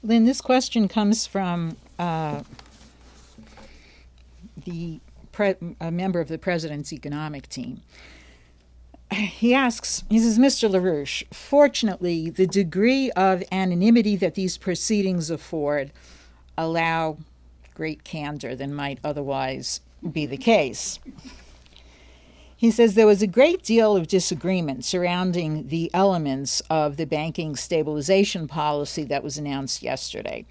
Lynn, this question comes from a member of the President's economic team. He says, Mr. LaRouche, fortunately, the degree of anonymity that these proceedings afford allow great candor than might otherwise be the case. He says there was a great deal of disagreement surrounding the elements of the banking stabilization policy that was announced yesterday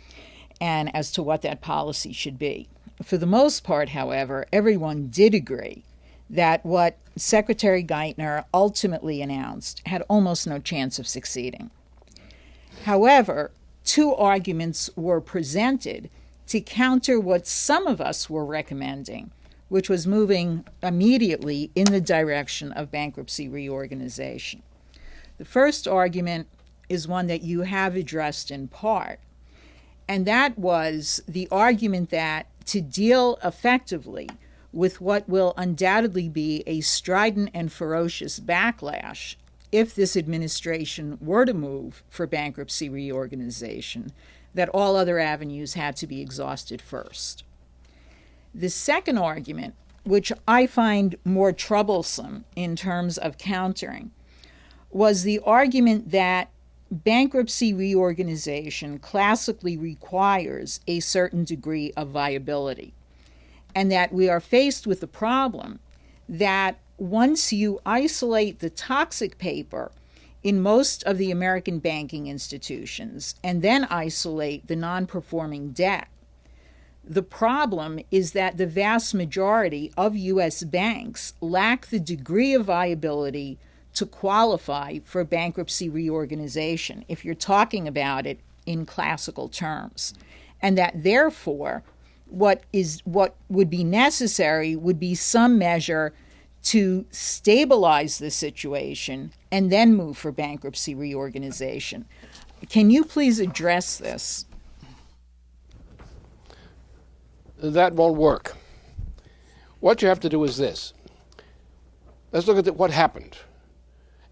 and as to what that policy should be. For the most part, however, everyone did agree that what Secretary Geithner ultimately announced had almost no chance of succeeding. However, two arguments were presented to counter what some of us were recommending, which was moving immediately in the direction of bankruptcy reorganization. The first argument is one that you have addressed in part, and that was the argument that to deal effectively with what will undoubtedly be a strident and ferocious backlash if this administration were to move for bankruptcy reorganization, that all other avenues had to be exhausted first. The second argument, which I find more troublesome in terms of countering, was the argument that bankruptcy reorganization classically requires a certain degree of viability, and that we are faced with the problem that once you isolate the toxic paper in most of the American banking institutions and then isolate the non-performing debt, the problem is that the vast majority of U.S. banks lack the degree of viability to qualify for bankruptcy reorganization, if you're talking about it in classical terms, and that therefore what would be necessary would be some measure to stabilize the situation and then move for bankruptcy reorganization. Can you please address this? That won't work. What you have to do is this. Let's look at what happened.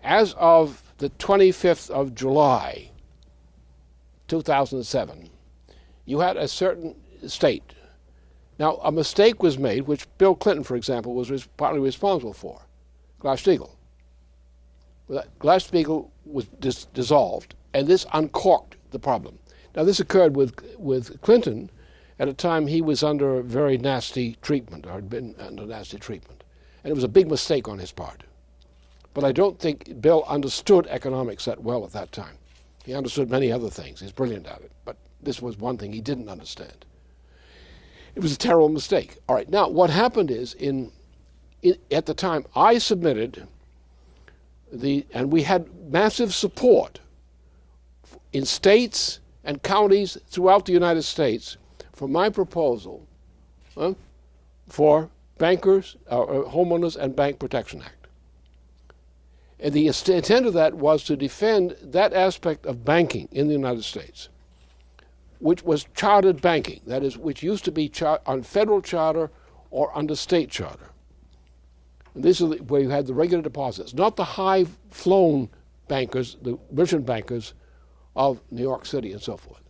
As of the 25th of July, 2007, you had a certain state. Now, a mistake was made, which Bill Clinton, for example, was partly responsible for, Glass-Steagall. Glass-Steagall was dissolved, and this uncorked the problem. Now, this occurred with Clinton at a time he was under very nasty treatment, or had been under nasty treatment. And it was a big mistake on his part. But I don't think Bill understood economics that well at that time. He understood many other things. He's brilliant at it. But this was one thing he didn't understand. It was a terrible mistake. All right, now what happened is, at the time, I submitted and we had massive support in states and counties throughout the United States for my proposal for bankers, homeowners, and Bank Protection Act. And the intent of that was to defend that aspect of banking in the United States, which was chartered banking, that is, which used to be on federal charter or under state charter. And this is where you had the regular deposits, not the high-flown bankers, the merchant bankers of New York City and so forth.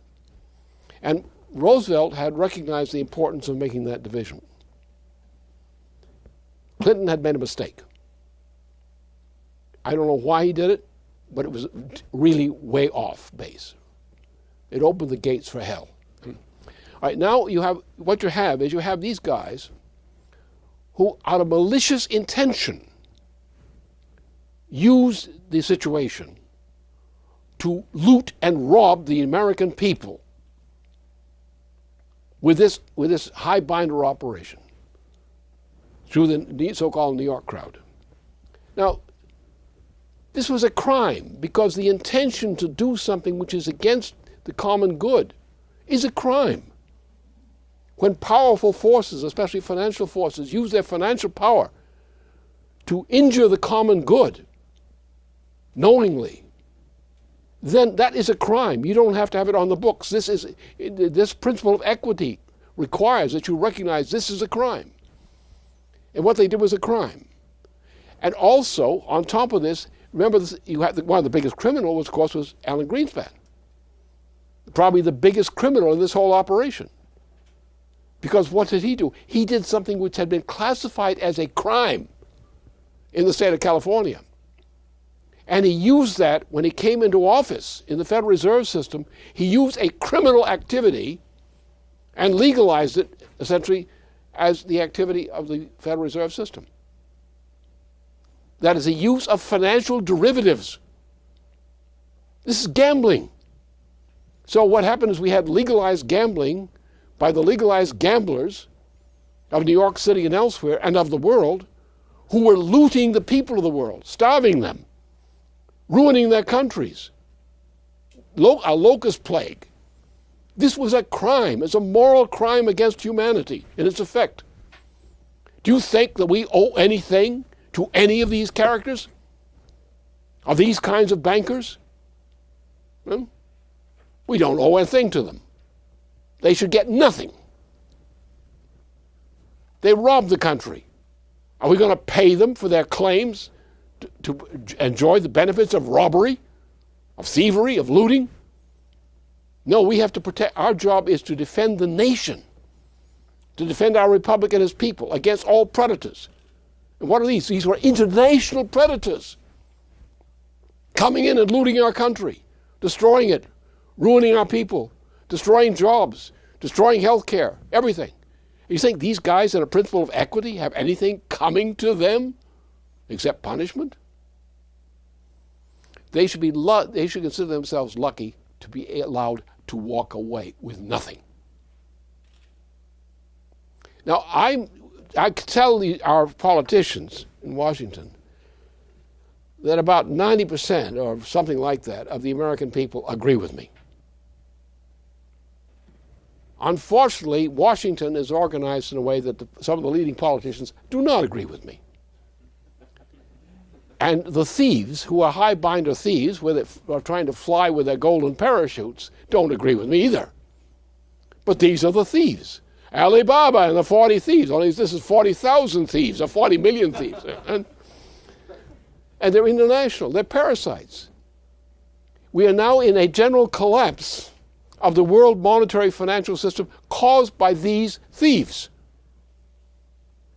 And Roosevelt had recognized the importance of making that division. Clinton had made a mistake. I don't know why he did it, but it was really way off base. It opened the gates for hell. All right, now you have these guys who, out of malicious intention, used the situation to loot and rob the American people with this high binder operation through the so-called New York crowd. Now, this was a crime because the intention to do something which is against the common good is a crime. When powerful forces, especially financial forces, use their financial power to injure the common good knowingly, then that is a crime. You don't have to have it on the books. This principle of equity requires that you recognize this is a crime. And what they did was a crime. And also, on top of this, remember, one of the biggest criminals, of course, was Alan Greenspan. probably the biggest criminal in this whole operation. Because what did he do? He did something which had been classified as a crime in the state of California. And he used that when he came into office in the Federal Reserve System. He used a criminal activity and legalized it, essentially, as the activity of the Federal Reserve System. That is the use of financial derivatives. This is gambling. So what happened is we had legalized gambling by the legalized gamblers of New York City and elsewhere and of the world, who were looting the people of the world, starving them, ruining their countries, a locust plague. This was a crime. It's a moral crime against humanity in its effect. Do you think that we owe anything to any of these characters? Of these kinds of bankers? We don't owe a thing to them. They should get nothing. They robbed the country. Are we going to pay them for their claims to enjoy the benefits of robbery, of thievery, of looting? No, we have to protect. Our job is to defend the nation, to defend our republic and its people against all predators. And what are these? These were international predators coming in and looting our country, destroying it, ruining our people, destroying jobs, destroying health care, everything. You think these guys in a principle of equity have anything coming to them except punishment? They should consider themselves lucky to be allowed to walk away with nothing. Now, I tell our politicians in Washington that about 90% or something like that of the American people agree with me. Unfortunately, Washington is organized in a way that some of the leading politicians do not agree with me. And the thieves, who are high-binder thieves, who are trying to fly with their golden parachutes, don't agree with me either. But these are the thieves. Alibaba and the 40 thieves. Only this is 40,000 thieves or 40 million thieves. And they're international. They're parasites. We are now in a general collapse of the world monetary financial system caused by these thieves.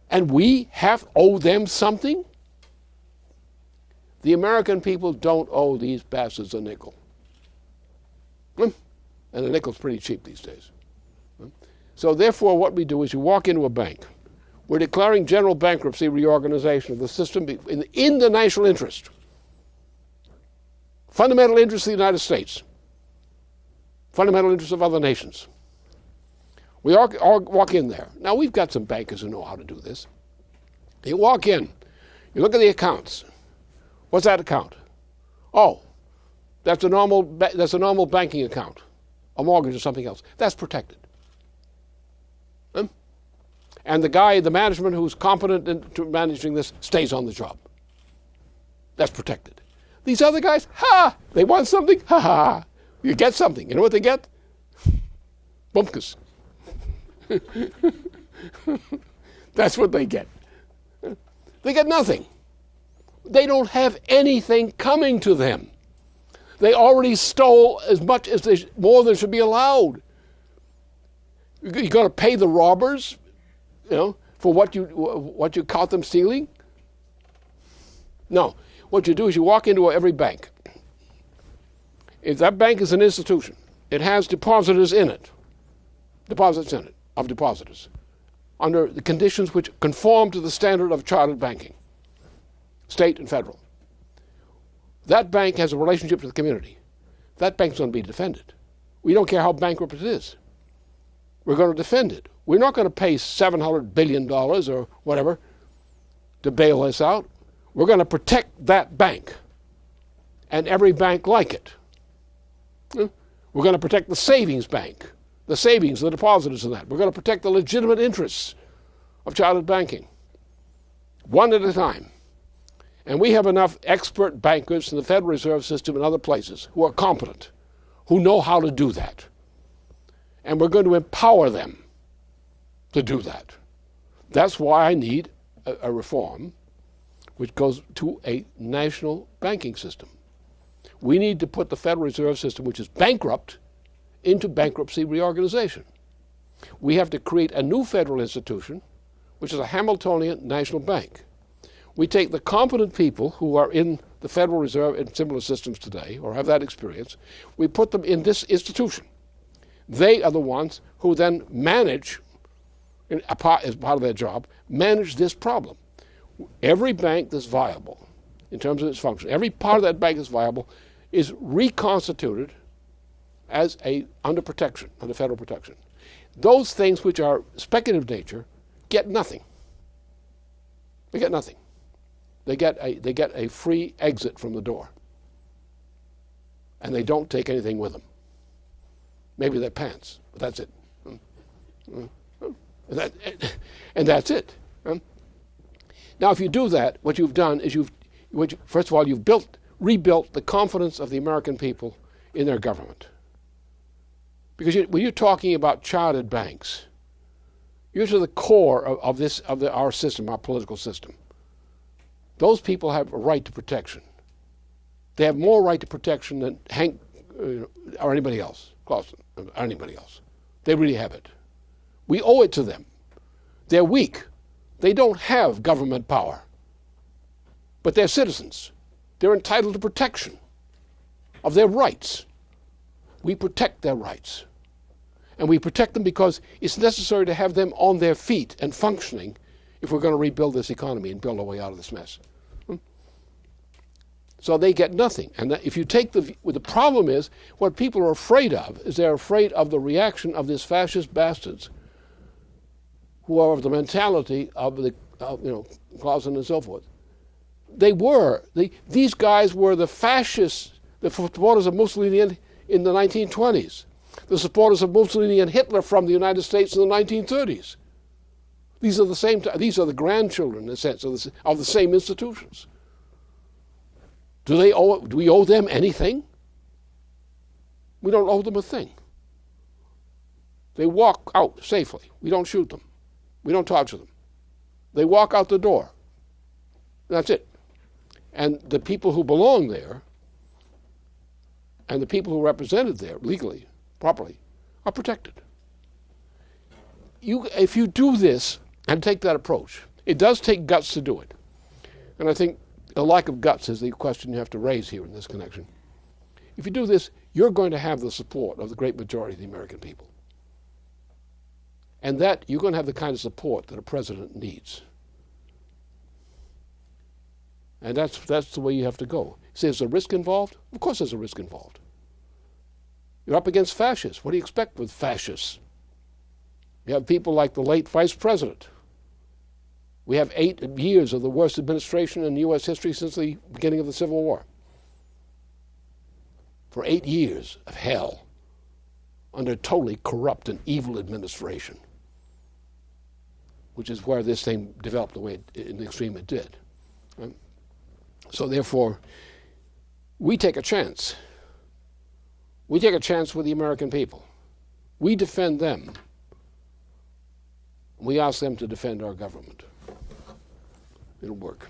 And we owe them something? The American people don't owe these bastards a nickel. And a nickel's pretty cheap these days. So therefore what we do is you walk into a bank. We're declaring general bankruptcy, reorganization of the system in the national interest. Fundamental interest of the United States. Fundamental interests of other nations. We all walk in there. Now, we've got some bankers who know how to do this. You walk in, you look at the accounts. What's that account? Oh, that's a normal banking account, a mortgage or something else. That's protected. And the management who's competent in managing this stays on the job. That's protected. These other guys, they want something, you get something. You know what they get? Bumpkus. That's what they get. They get nothing. They don't have anything coming to them. They already stole as much as more than should be allowed. You're going to pay the robbers, for what you caught them stealing? No. What you do is you walk into every bank. If that bank is an institution, it has depositors in it, of depositors, under the conditions which conform to the standard of chartered banking, state and federal. That bank has a relationship to the community. That bank's going to be defended. We don't care how bankrupt it is. We're going to defend it. We're not going to pay $700 billion or whatever to bail this out. We're going to protect that bank and every bank like it. We're going to protect the savings bank, the savings, the depositors in that. We're going to protect the legitimate interests of chartered banking, one at a time. And we have enough expert bankers in the Federal Reserve System and other places who are competent, who know how to do that. And we're going to empower them to do that. That's why I need a reform which goes to a national banking system. We need to put the Federal Reserve System, which is bankrupt, into bankruptcy reorganization. We have to create a new federal institution, which is a Hamiltonian national bank. We take the competent people who are in the Federal Reserve and similar systems today, or have that experience, we put them in this institution. They are the ones who then manage, as part of their job, manage this problem. Every bank that's viable, in terms of its function, every part of that bank that's viable is reconstituted as under protection, under federal protection. Those things which are speculative nature get nothing. They get nothing. They get a free exit from the door. And they don't take anything with them. Maybe their pants, but that's it. And that's it. Now, if you do that, what you've done is first of all, you've rebuilt the confidence of the American people in their government. Because when you're talking about chartered banks, you're to the core of our system, our political system. Those people have a right to protection. They have more right to protection than Hank or anybody else, Clausen, or anybody else. They really have it. We owe it to them. They're weak. They don't have government power. But they're citizens. They're entitled to protection of their rights. We protect their rights. And we protect them because it's necessary to have them on their feet and functioning if we're going to rebuild this economy and build our way out of this mess. So they get nothing. And if you take the problem is, what people are afraid of is they're afraid of the reaction of these fascist bastards who are of the mentality of Clausen and so forth. These guys were the fascists, the supporters of Mussolini in the 1920s, the supporters of Mussolini and Hitler from the United States in the 1930s. These are the grandchildren, in a sense, of the same institutions. Do we owe them anything? We don't owe them a thing. They walk out safely. We don't shoot them. We don't torture them. They walk out the door. That's it. And the people who belong there and the people who are represented there legally, properly, are protected. If you do this and take that approach, it does take guts to do it. And I think the lack of guts is the question you have to raise here in this connection. If you do this, you're going to have the support of the great majority of the American people. And that you're going to have the kind of support that a president needs. And that's the way you have to go. You say, is there a risk involved? Of course there's a risk involved. You're up against fascists. What do you expect with fascists? You have people like the late vice president. We have 8 years of the worst administration in U.S. history since the beginning of the Civil War. For 8 years of hell under totally corrupt and evil administration, which is where this thing developed the way in the extreme it did. So therefore, we take a chance. We take a chance with the American people. We defend them. We ask them to defend our government. It'll work.